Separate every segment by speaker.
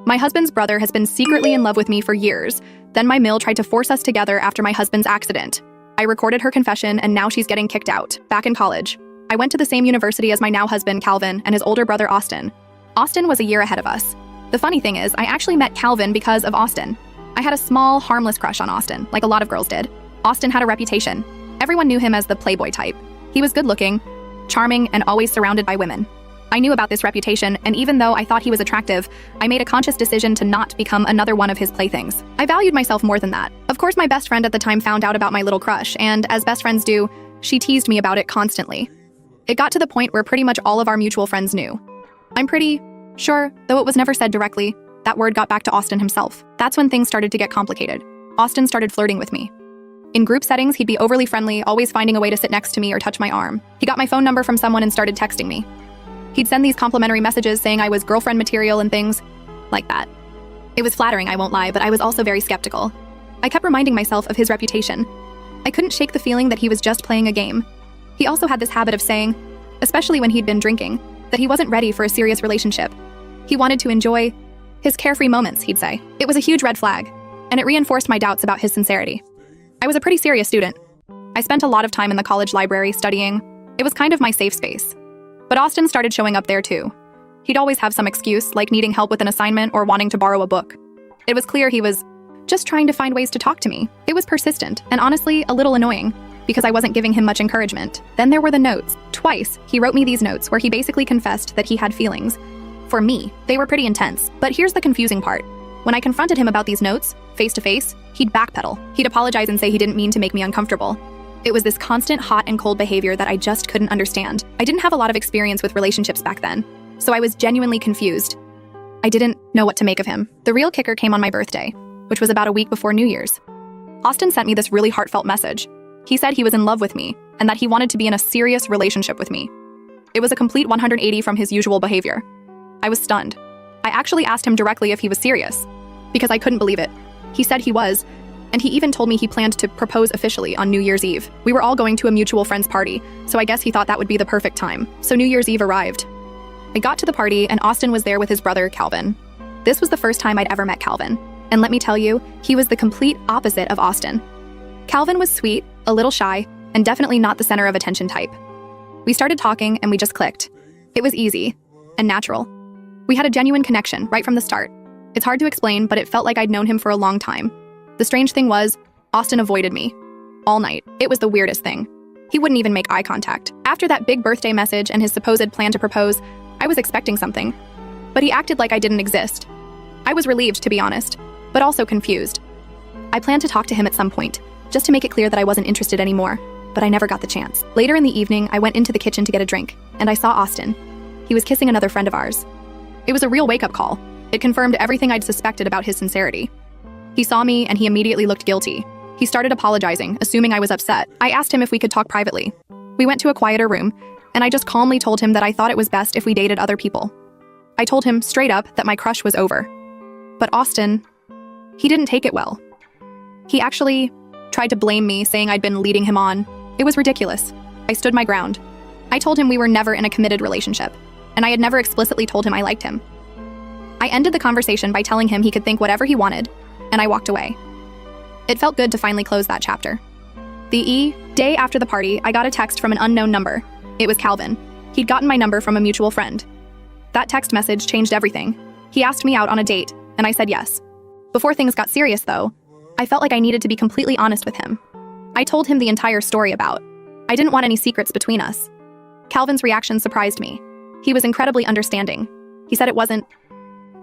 Speaker 1: My husband's brother has been secretly in love with me for years. Then my mill tried to force us together after my husband's accident. I recorded her confession and now she's getting kicked out, back in college. I went to the same university as my now husband, Calvin, and his older brother, Austin. Austin was a year ahead of us. The funny thing is, I actually met Calvin because of Austin. I had a small, harmless crush on Austin, like a lot of girls did. Austin had a reputation. Everyone knew him as the playboy type. He was good-looking, charming, and always surrounded by women. I knew about this reputation, and even though I thought he was attractive, I made a conscious decision to not become another one of his playthings. I valued myself more than that. Of course, my best friend at the time found out about my little crush, and as best friends do, she teased me about it constantly. It got to the point where pretty much all of our mutual friends knew. I'm pretty sure, though it was never said directly, that word got back to Austin himself. That's when things started to get complicated. Austin started flirting with me. In group settings, he'd be overly friendly, always finding a way to sit next to me or touch my arm. He got my phone number from someone and started texting me. He'd send these complimentary messages saying I was girlfriend material and things like that. It was flattering, I won't lie, but I was also very skeptical. I kept reminding myself of his reputation. I couldn't shake the feeling that he was just playing a game. He also had this habit of saying, especially when he'd been drinking, that he wasn't ready for a serious relationship. He wanted to enjoy his carefree moments, he'd say. It was a huge red flag, and it reinforced my doubts about his sincerity. I was a pretty serious student. I spent a lot of time in the college library studying. It was kind of my safe space. But Austin started showing up there too. He'd always have some excuse, like needing help with an assignment or wanting to borrow a book. It was clear he was just trying to find ways to talk to me. It was persistent, and honestly, a little annoying, because I wasn't giving him much encouragement. Then there were the notes. Twice, he wrote me these notes where he basically confessed that he had feelings. For me, they were pretty intense. But here's the confusing part. When I confronted him about these notes, face to face, he'd backpedal. He'd apologize and say he didn't mean to make me uncomfortable. It was this constant hot and cold behavior that I just couldn't understand. I didn't have a lot of experience with relationships back then, so I was genuinely confused. I didn't know what to make of him. The real kicker came on my birthday, which was about a week before New Year's. Austin sent me this really heartfelt message. He said he was in love with me and that he wanted to be in a serious relationship with me. It was a complete 180 from his usual behavior. I was stunned. I actually asked him directly if he was serious, because I couldn't believe it. He said he was, and he even told me he planned to propose officially on New Year's Eve. We were all going to a mutual friend's party, so I guess he thought that would be the perfect time. So New Year's Eve arrived. I got to the party, and Austin was there with his brother, Calvin. This was the first time I'd ever met Calvin, and let me tell you, he was the complete opposite of Austin. Calvin was sweet, a little shy, and definitely not the center of attention type. We started talking, and we just clicked. It was easy and natural. We had a genuine connection right from the start. It's hard to explain, but it felt like I'd known him for a long time. The strange thing was, Austin avoided me. All night. It was the weirdest thing. He wouldn't even make eye contact. After that big birthday message and his supposed plan to propose, I was expecting something. But he acted like I didn't exist. I was relieved, to be honest, but also confused. I planned to talk to him at some point, just to make it clear that I wasn't interested anymore, but I never got the chance. Later in the evening, I went into the kitchen to get a drink, and I saw Austin. He was kissing another friend of ours. It was a real wake-up call. It confirmed everything I'd suspected about his sincerity. He saw me, and he immediately looked guilty. He started apologizing, assuming I was upset. I asked him if we could talk privately. We went to a quieter room, and I just calmly told him that I thought it was best if we dated other people. I told him straight up that my crush was over. But Austin, he didn't take it well. He actually tried to blame me, saying I'd been leading him on. It was ridiculous. I stood my ground. I told him we were never in a committed relationship, and I had never explicitly told him I liked him. I ended the conversation by telling him he could think whatever he wanted, and I walked away. It felt good to finally close that chapter. The day after the party, I got a text from an unknown number. It was Calvin. He'd gotten my number from a mutual friend. That text message changed everything. He asked me out on a date, and I said yes. Before things got serious, though, I felt like I needed to be completely honest with him. I told him the entire story about. I didn't want any secrets between us. Calvin's reaction surprised me. He was incredibly understanding. He said it wasn't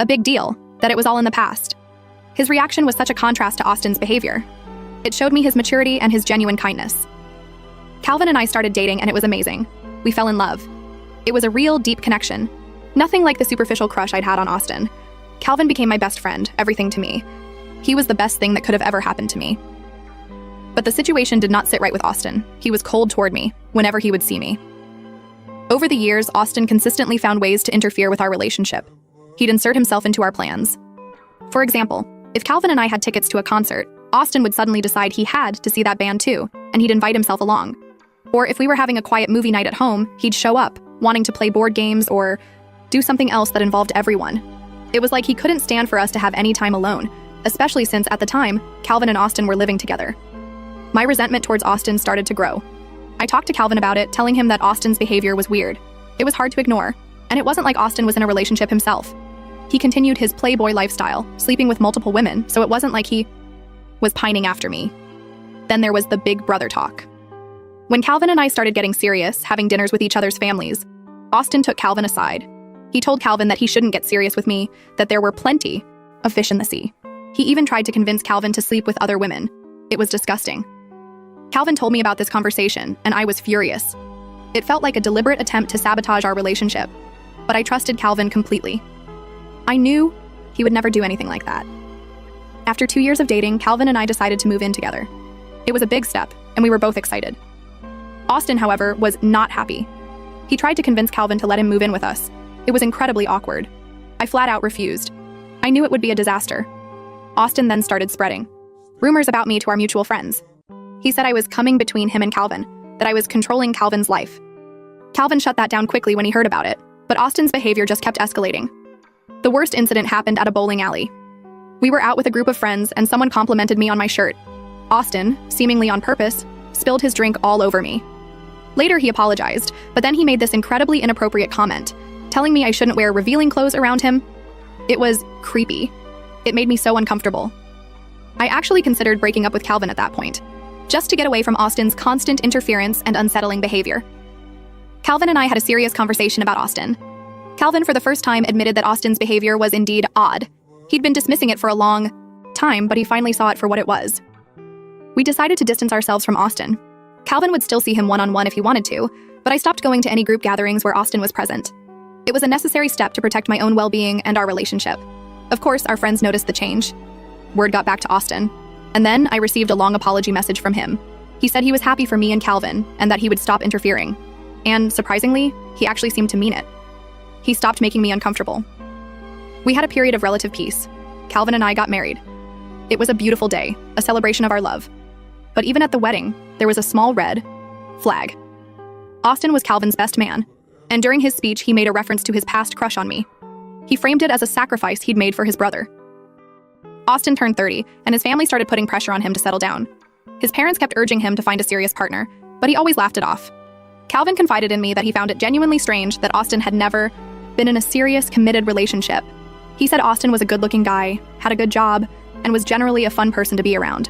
Speaker 1: a big deal, that it was all in the past. His reaction was such a contrast to Austin's behavior. It showed me his maturity and his genuine kindness. Calvin and I started dating, and it was amazing. We fell in love. It was a real, deep connection. Nothing like the superficial crush I'd had on Austin. Calvin became my best friend, everything to me. He was the best thing that could have ever happened to me. But the situation did not sit right with Austin. He was cold toward me whenever he would see me. Over the years, Austin consistently found ways to interfere with our relationship. He'd insert himself into our plans. For example, if Calvin and I had tickets to a concert, Austin would suddenly decide he had to see that band too, and he'd invite himself along. Or if we were having a quiet movie night at home, he'd show up, wanting to play board games or do something else that involved everyone. It was like he couldn't stand for us to have any time alone, especially since at the time, Calvin and Austin were living together. My resentment towards Austin started to grow. I talked to Calvin about it, telling him that Austin's behavior was weird. It was hard to ignore, and it wasn't like Austin was in a relationship himself. He continued his playboy lifestyle, sleeping with multiple women, so it wasn't like he was pining after me. Then there was the big brother talk. When Calvin and I started getting serious, having dinners with each other's families, Austin took Calvin aside. He told Calvin that he shouldn't get serious with me, that there were plenty of fish in the sea. He even tried to convince Calvin to sleep with other women. It was disgusting. Calvin told me about this conversation, and I was furious. It felt like a deliberate attempt to sabotage our relationship, but I trusted Calvin completely. I knew he would never do anything like that. After 2 years of dating, Calvin and I decided to move in together. It was a big step, and we were both excited. Austin, however, was not happy. He tried to convince Calvin to let him move in with us. It was incredibly awkward. I flat out refused. I knew it would be a disaster. Austin then started spreading rumors about me to our mutual friends. He said I was coming between him and Calvin, that I was controlling Calvin's life. Calvin shut that down quickly when he heard about it, but Austin's behavior just kept escalating. The worst incident happened at a bowling alley. We were out with a group of friends and someone complimented me on my shirt. Austin, seemingly on purpose, spilled his drink all over me. Later he apologized, but then he made this incredibly inappropriate comment, telling me I shouldn't wear revealing clothes around him. It was creepy. It made me so uncomfortable. I actually considered breaking up with Calvin at that point, just to get away from Austin's constant interference and unsettling behavior. Calvin and I had a serious conversation about Austin. Calvin, for the first time, admitted that Austin's behavior was indeed odd. He'd been dismissing it for a long time, but he finally saw it for what it was. We decided to distance ourselves from Austin. Calvin would still see him one-on-one if he wanted to, but I stopped going to any group gatherings where Austin was present. It was a necessary step to protect my own well-being and our relationship. Of course, our friends noticed the change. Word got back to Austin, and then I received a long apology message from him. He said he was happy for me and Calvin, and that he would stop interfering. And surprisingly, he actually seemed to mean it. He stopped making me uncomfortable. We had a period of relative peace. Calvin and I got married. It was a beautiful day, a celebration of our love. But even at the wedding, there was a small red flag. Austin was Calvin's best man, and during his speech, he made a reference to his past crush on me. He framed it as a sacrifice he'd made for his brother. Austin turned 30, and his family started putting pressure on him to settle down. His parents kept urging him to find a serious partner, but he always laughed it off. Calvin confided in me that he found it genuinely strange that Austin had never been in a serious, committed relationship. He said Austin was a good-looking guy, had a good job, and was generally a fun person to be around.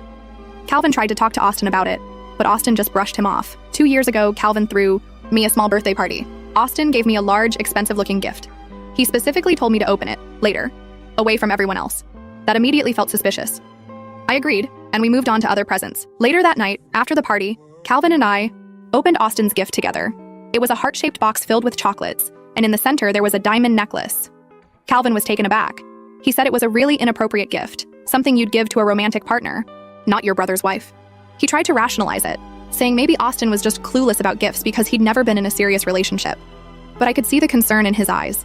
Speaker 1: Calvin tried to talk to Austin about it, but Austin just brushed him off. 2 years ago, Calvin threw me a small birthday party. Austin gave me a large, expensive-looking gift. He specifically told me to open it, later, away from everyone else. That immediately felt suspicious. I agreed, and we moved on to other presents. Later that night, after the party, Calvin and I opened Austin's gift together. It was a heart-shaped box filled with chocolates, and in the center there was a diamond necklace. Calvin was taken aback. He said it was a really inappropriate gift, something you'd give to a romantic partner, not your brother's wife. He tried to rationalize it, saying maybe Austin was just clueless about gifts because he'd never been in a serious relationship. But I could see the concern in his eyes.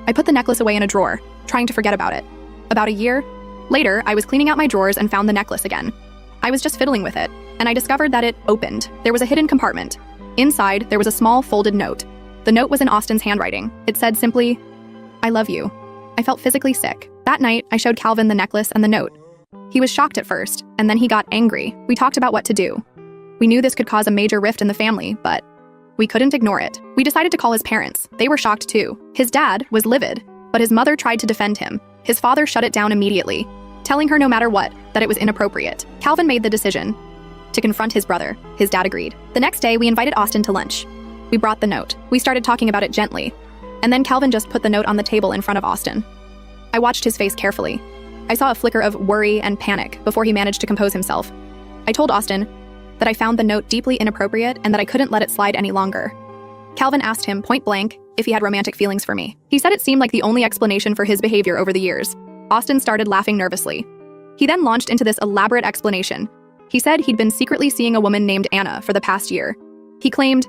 Speaker 1: I put the necklace away in a drawer, trying to forget about it. About a year later, I was cleaning out my drawers and found the necklace again. I was just fiddling with it, and I discovered that it opened. There was a hidden compartment. Inside, there was a small folded note. The note was in Austin's handwriting. It said simply, "I love you." I felt physically sick. That night, I showed Calvin the necklace and the note. He was shocked at first, and then he got angry. We talked about what to do. We knew this could cause a major rift in the family, but we couldn't ignore it. We decided to call his parents. They were shocked too. His dad was livid, but his mother tried to defend him. His father shut it down immediately, telling her no matter what, that it was inappropriate. Calvin made the decision to confront his brother. His dad agreed. The next day, we invited Austin to lunch. We brought the note. We started talking about it gently, and then Calvin just put the note on the table in front of Austin. I watched his face carefully. I saw a flicker of worry and panic before he managed to compose himself. I told Austin that I found the note deeply inappropriate and that I couldn't let it slide any longer. Calvin asked him point blank if he had romantic feelings for me. He said it seemed like the only explanation for his behavior over the years. Austin started laughing nervously. He then launched into this elaborate explanation. He said he'd been secretly seeing a woman named Anna for the past year. He claimed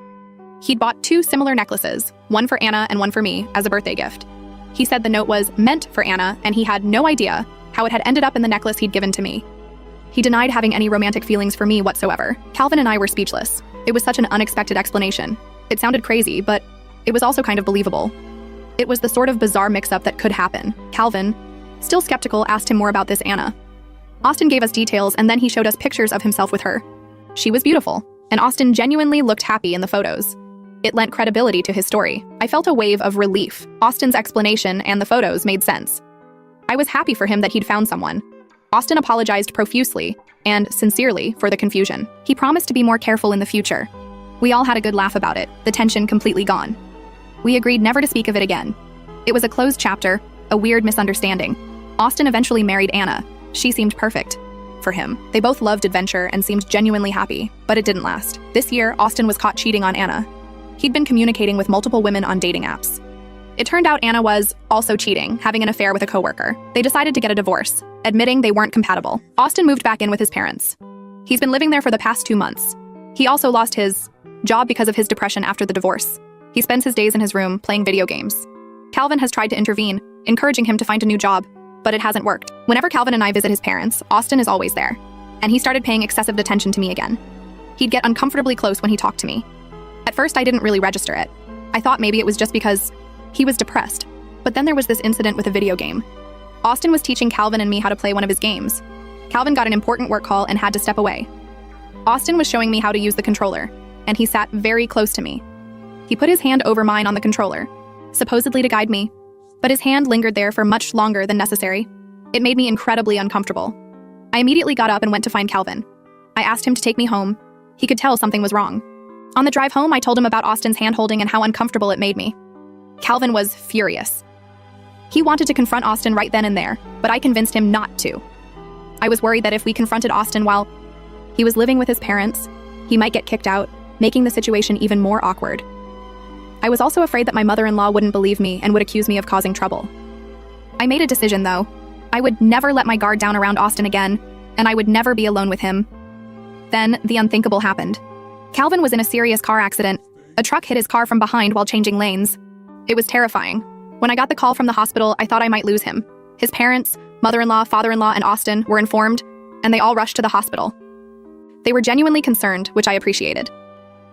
Speaker 1: he'd bought 2 similar necklaces, one for Anna and one for me, as a birthday gift. He said the note was meant for Anna, and he had no idea how it had ended up in the necklace he'd given to me. He denied having any romantic feelings for me whatsoever. Calvin and I were speechless. It was such an unexpected explanation. It sounded crazy, but it was also kind of believable. It was the sort of bizarre mix-up that could happen. Calvin, still skeptical, asked him more about this Anna. Austin gave us details, and then he showed us pictures of himself with her. She was beautiful, and Austin genuinely looked happy in the photos. It lent credibility to his story. I felt a wave of relief. Austin's explanation and the photos made sense. I was happy for him that he'd found someone. Austin apologized profusely and sincerely for the confusion. He promised to be more careful in the future. We all had a good laugh about it, the tension completely gone. We agreed never to speak of it again. It was a closed chapter, a weird misunderstanding. Austin eventually married Anna. She seemed perfect for him. They both loved adventure and seemed genuinely happy, but it didn't last. This year, Austin was caught cheating on Anna. He'd been communicating with multiple women on dating apps. It turned out Anna was also cheating, having an affair with a coworker. They decided to get a divorce, admitting they weren't compatible. Austin moved back in with his parents. He's been living there for the past 2 months. He also lost his job because of his depression after the divorce. He spends his days in his room playing video games. Calvin has tried to intervene, encouraging him to find a new job, but it hasn't worked. Whenever Calvin and I visit his parents, Austin is always there, and he started paying excessive attention to me again. He'd get uncomfortably close when he talked to me. At first, I didn't really register it. I thought maybe it was just because he was depressed. But then there was this incident with a video game. Austin was teaching Calvin and me how to play one of his games. Calvin got an important work call and had to step away. Austin was showing me how to use the controller, and he sat very close to me. He put his hand over mine on the controller, supposedly to guide me, but his hand lingered there for much longer than necessary. It made me incredibly uncomfortable. I immediately got up and went to find Calvin. I asked him to take me home. He could tell something was wrong. On the drive home, I told him about Austin's hand-holding and how uncomfortable it made me. Calvin was furious. He wanted to confront Austin right then and there, but I convinced him not to. I was worried that if we confronted Austin while he was living with his parents, he might get kicked out, making the situation even more awkward. I was also afraid that my mother-in-law wouldn't believe me and would accuse me of causing trouble. I made a decision, though. I would never let my guard down around Austin again, and I would never be alone with him. Then, the unthinkable happened. Calvin was in a serious car accident. A truck hit his car from behind while changing lanes. It was terrifying. When I got the call from the hospital, I thought I might lose him. His parents, mother-in-law, father-in-law, and Austin were informed, and they all rushed to the hospital. They were genuinely concerned, which I appreciated.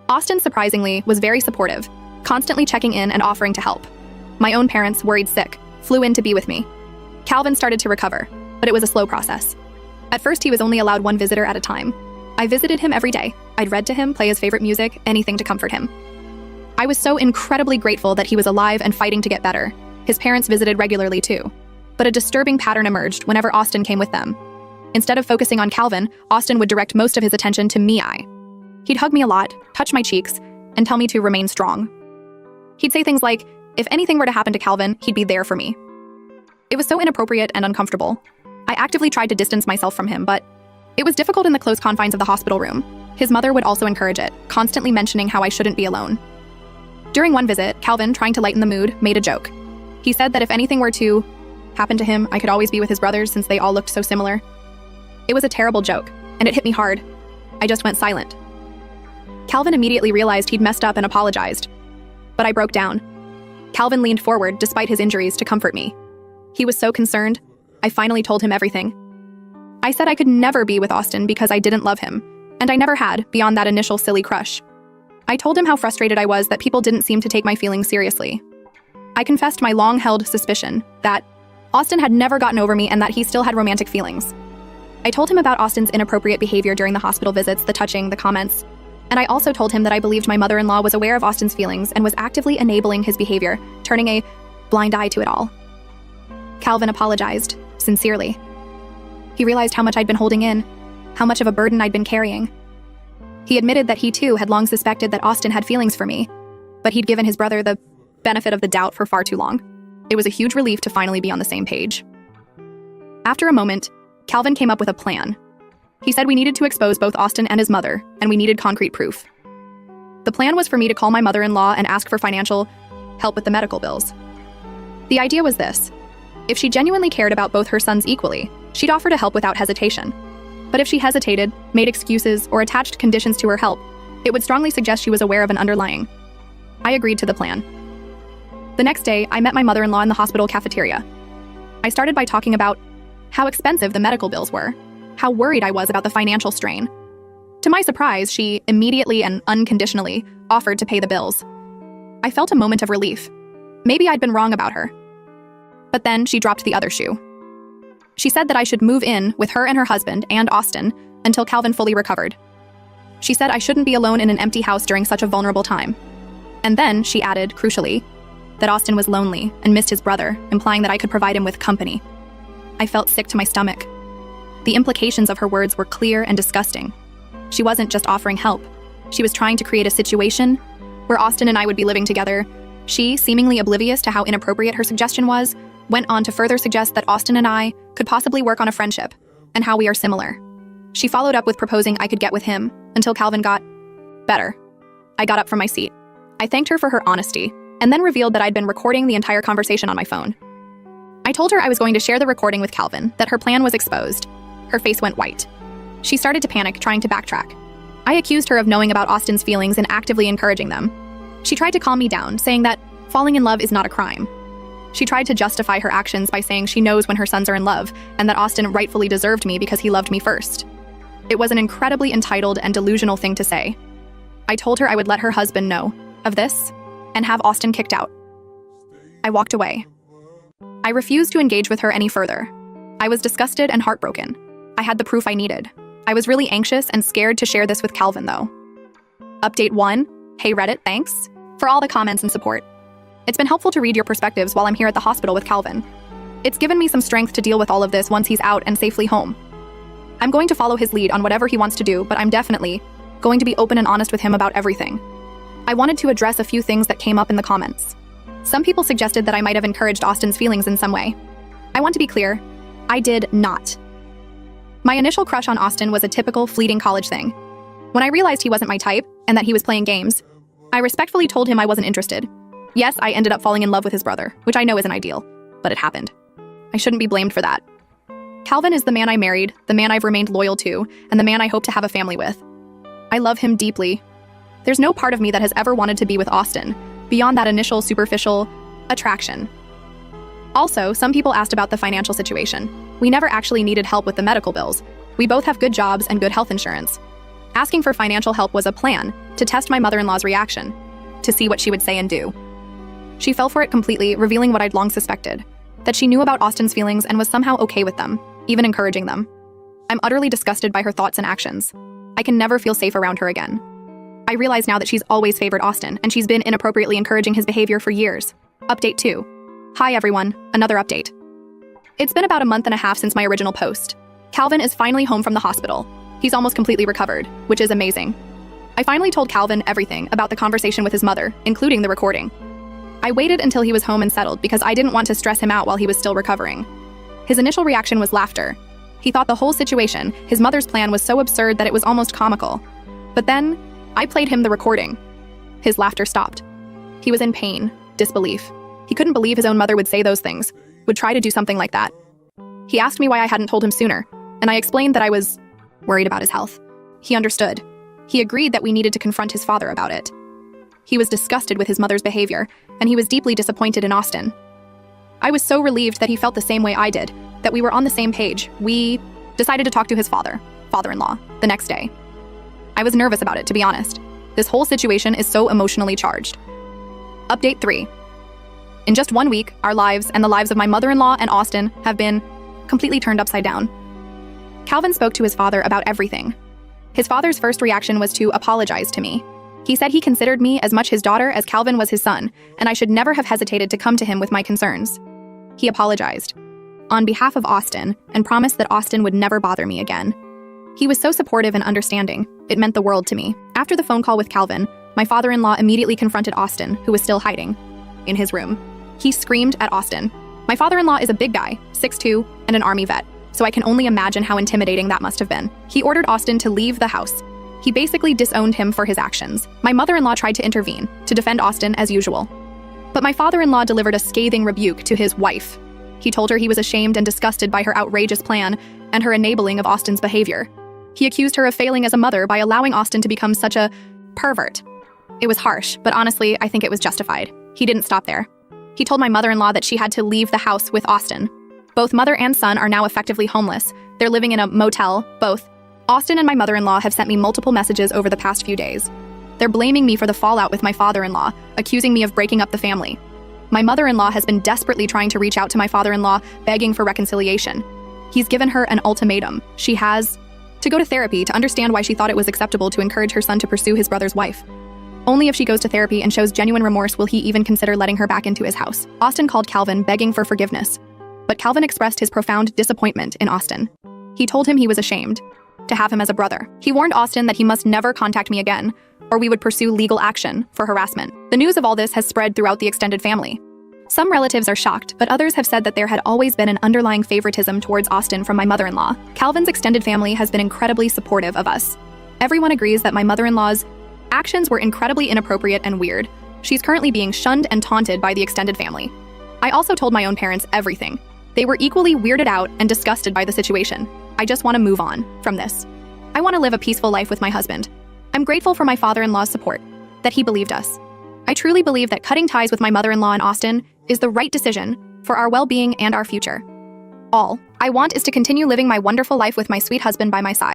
Speaker 1: Austin, surprisingly, was very supportive, constantly checking in and offering to help. My own parents, worried sick, flew in to be with me. Calvin started to recover, but it was a slow process. At first, he was only allowed one visitor at a time. I visited him every day. I'd read to him, play his favorite music, anything to comfort him. I was so incredibly grateful that he was alive and fighting to get better. His parents visited regularly too. But a disturbing pattern emerged whenever Austin came with them. Instead of focusing on Calvin, Austin would direct most of his attention to me. He'd hug me a lot, touch my cheeks, and tell me to remain strong. He'd say things like, if anything were to happen to Calvin, he'd be there for me. It was so inappropriate and uncomfortable. I actively tried to distance myself from him, but it was difficult in the close confines of the hospital room. His mother would also encourage it, constantly mentioning how I shouldn't be alone. During one visit, Calvin, trying to lighten the mood, made a joke. He said that if anything were to happen to him, I could always be with his brothers since they all looked so similar. It was a terrible joke, and it hit me hard. I just went silent. Calvin immediately realized he'd messed up and apologized. But I broke down. Calvin leaned forward, despite his injuries, to comfort me. He was so concerned. I finally told him everything. I said I could never be with Austin because I didn't love him, and I never had, beyond that initial silly crush. I told him how frustrated I was that people didn't seem to take my feelings seriously. I confessed my long-held suspicion that Austin had never gotten over me and that he still had romantic feelings. I told him about Austin's inappropriate behavior during the hospital visits, the touching, the comments, and I also told him that I believed my mother-in-law was aware of Austin's feelings and was actively enabling his behavior, turning a blind eye to it all. Calvin apologized, sincerely. He realized how much I'd been holding in, how much of a burden I'd been carrying. He admitted that he too had long suspected that Austin had feelings for me, but he'd given his brother the benefit of the doubt for far too long. It was a huge relief to finally be on the same page. After a moment, Calvin came up with a plan. He said we needed to expose both Austin and his mother, and we needed concrete proof. The plan was for me to call my mother-in-law and ask for financial help with the medical bills. The idea was this. If she genuinely cared about both her sons equally, she'd offer to help without hesitation. But if she hesitated, made excuses, or attached conditions to her help, it would strongly suggest she was aware of an underlying. I agreed to the plan. The next day, I met my mother-in-law in the hospital cafeteria. I started by talking about how expensive the medical bills were, how worried I was about the financial strain. To my surprise, she immediately and unconditionally offered to pay the bills. I felt a moment of relief. Maybe I'd been wrong about her. But then she dropped the other shoe. She said that I should move in with her and her husband and Austin until Calvin fully recovered. She said I shouldn't be alone in an empty house during such a vulnerable time. And then she added, crucially, that Austin was lonely and missed his brother, implying that I could provide him with company. I felt sick to my stomach. The implications of her words were clear and disgusting. She wasn't just offering help. She was trying to create a situation where Austin and I would be living together. She, seemingly oblivious to how inappropriate her suggestion was, went on to further suggest that Austin and I could possibly work on a friendship and how we are similar. She followed up with proposing I could get with him until Calvin got better. I got up from my seat. I thanked her for her honesty and then revealed that I'd been recording the entire conversation on my phone. I told her I was going to share the recording with Calvin, that her plan was exposed. Her face went white. She started to panic, trying to backtrack. I accused her of knowing about Austin's feelings and actively encouraging them. She tried to calm me down, saying that falling in love is not a crime. She tried to justify her actions by saying she knows when her sons are in love and that Austin rightfully deserved me because he loved me first. It was an incredibly entitled and delusional thing to say. I told her I would let her husband know of this and have Austin kicked out. I walked away. I refused to engage with her any further. I was disgusted and heartbroken. I had the proof I needed. I was really anxious and scared to share this with Calvin, though. Update 1. Hey Reddit, thanks for all the comments and support. It's been helpful to read your perspectives while I'm here at the hospital with Calvin. It's given me some strength to deal with all of this once he's out and safely home. I'm going to follow his lead on whatever he wants to do, but I'm definitely going to be open and honest with him about everything. I wanted to address a few things that came up in the comments. Some people suggested that I might have encouraged Austin's feelings in some way. I want to be clear, I did not. My initial crush on Austin was a typical fleeting college thing. When I realized he wasn't my type and that he was playing games, I respectfully told him I wasn't interested. Yes, I ended up falling in love with his brother, which I know isn't ideal, but it happened. I shouldn't be blamed for that. Calvin is the man I married, the man I've remained loyal to, and the man I hope to have a family with. I love him deeply. There's no part of me that has ever wanted to be with Austin, beyond that initial superficial attraction. Also, some people asked about the financial situation. We never actually needed help with the medical bills. We both have good jobs and good health insurance. Asking for financial help was a plan to test my mother-in-law's reaction, to see what she would say and do. She fell for it completely, revealing what I'd long suspected, that she knew about Austin's feelings and was somehow okay with them, even encouraging them. I'm utterly disgusted by her thoughts and actions. I can never feel safe around her again. I realize now that she's always favored Austin, and she's been inappropriately encouraging his behavior for years. Update 2. Hi everyone, another update. It's been about a month and a half since my original post. Calvin is finally home from the hospital. He's almost completely recovered, which is amazing. I finally told Calvin everything about the conversation with his mother, including the recording. I waited until he was home and settled because I didn't want to stress him out while he was still recovering. His initial reaction was laughter. He thought the whole situation, his mother's plan, was so absurd that it was almost comical. But then, I played him the recording. His laughter stopped. He was in pain, disbelief. He couldn't believe his own mother would say those things, would try to do something like that. He asked me why I hadn't told him sooner, and I explained that I was worried about his health. He understood. He agreed that we needed to confront his father about it. He was disgusted with his mother's behavior, and he was deeply disappointed in Austin. I was so relieved that he felt the same way I did, that we were on the same page. We decided to talk to his father-in-law, the next day. I was nervous about it, to be honest. This whole situation is so emotionally charged. Update 3. In just 1 week, our lives and the lives of my mother-in-law and Austin have been completely turned upside down. Calvin spoke to his father about everything. His father's first reaction was to apologize to me. He said he considered me as much his daughter as Calvin was his son, and I should never have hesitated to come to him with my concerns. He apologized on behalf of Austin and promised that Austin would never bother me again. He was so supportive and understanding. It meant the world to me. After the phone call with Calvin, my father-in-law immediately confronted Austin, who was still hiding in his room. He screamed at Austin. My father-in-law is a big guy, 6'2", and an Army vet, so I can only imagine how intimidating that must have been. He ordered Austin to leave the house. He basically disowned him for his actions. My mother-in-law tried to intervene, to defend Austin as usual. But my father-in-law delivered a scathing rebuke to his wife. He told her he was ashamed and disgusted by her outrageous plan and her enabling of Austin's behavior. He accused her of failing as a mother by allowing Austin to become such a pervert. It was harsh, but honestly, I think it was justified. He didn't stop there. He told my mother-in-law that she had to leave the house with Austin. Both mother and son are now effectively homeless. They're living in a motel, both. Austin and my mother-in-law have sent me multiple messages over the past few days. They're blaming me for the fallout with my father-in-law, accusing me of breaking up the family. My mother-in-law has been desperately trying to reach out to my father-in-law, begging for reconciliation. He's given her an ultimatum. She has to go to therapy to understand why she thought it was acceptable to encourage her son to pursue his brother's wife. Only if she goes to therapy and shows genuine remorse will he even consider letting her back into his house. Austin called Calvin, begging for forgiveness. But Calvin expressed his profound disappointment in Austin. He told him he was ashamed to have him as a brother. He warned Austin that he must never contact me again, or we would pursue legal action for harassment. The news of all this has spread throughout the extended family. Some relatives are shocked, but others have said that there had always been an underlying favoritism towards Austin from my mother-in-law. Calvin's extended family has been incredibly supportive of us. Everyone agrees that my mother-in-law's actions were incredibly inappropriate and weird. She's currently being shunned and taunted by the extended family. I also told my own parents everything. They were equally weirded out and disgusted by the situation. I just want to move on from this. I want to live a peaceful life with my husband. I'm grateful for my father-in-law's support, that he believed us. I truly believe that cutting ties with my mother-in-law in Austin is the right decision for our well-being and our future. All I want is to continue living my wonderful life with my sweet husband by my side.